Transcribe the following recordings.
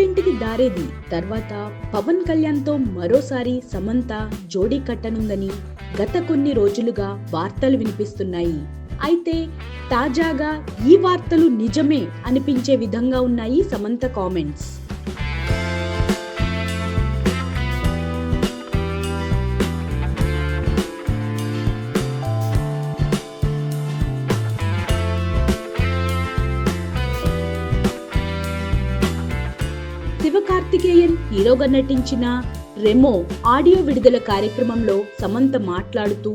అత్తారింటికి దారేది తర్వాత పవన్ కళ్యాణ్తో మరోసారి సమంత జోడీ కట్టనుందని గత కొన్ని రోజులుగా వార్తలు వినిపిస్తున్నాయి. అయితే తాజాగా ఈ వార్తలు నిజమే అనిపించే విధంగా ఉన్నాయి సమంత కామెంట్స్. శివకార్తికేయన్ హీరోగా నటించిన రెమో ఆడియో విడుదల కార్యక్రమంలో సమంత మాట్లాడుతూ,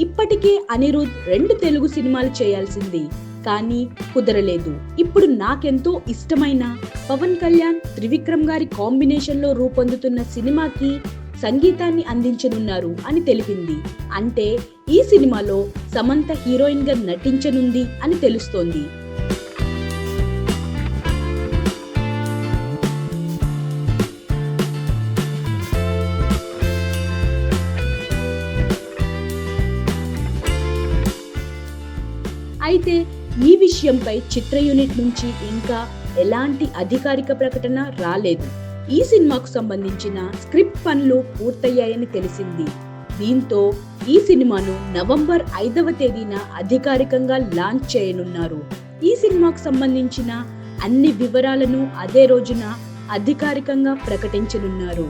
ఇప్పటికే అనిరుద్ 2 తెలుగు సినిమాలు చేయాల్సింది, కానీ కుదరలేదు. ఇప్పుడు నాకెంతో ఇష్టమైన పవన్ కళ్యాణ్, త్రివిక్రమ్ గారి కాంబినేషన్ లో రూపొందుతున్న సినిమాకి సంగీతాన్ని అందించనున్నారు అని తెలిపింది. అంటే ఈ సినిమాలో సమంత హీరోయిన్ గా నటించనుంది అని తెలుస్తోంది. అయితే ఈ విషయంపై చిత్ర యూనిట్ నుంచి ఇంకా ఎలాంటి అధికారిక ప్రకటన రాలేదు. ఈ సినిమాకు సంబంధించిన స్క్రిప్ట్ పనులు పూర్తయ్యాయని తెలిసింది. దీంతో ఈ సినిమాను నవంబర్ 5వ తేదీన అధికారికంగా లాంచ్ చేయనున్నారు. ఈ సినిమాకు సంబంధించిన అన్ని వివరాలను అదే రోజున అధికారికంగా ప్రకటించనున్నారు.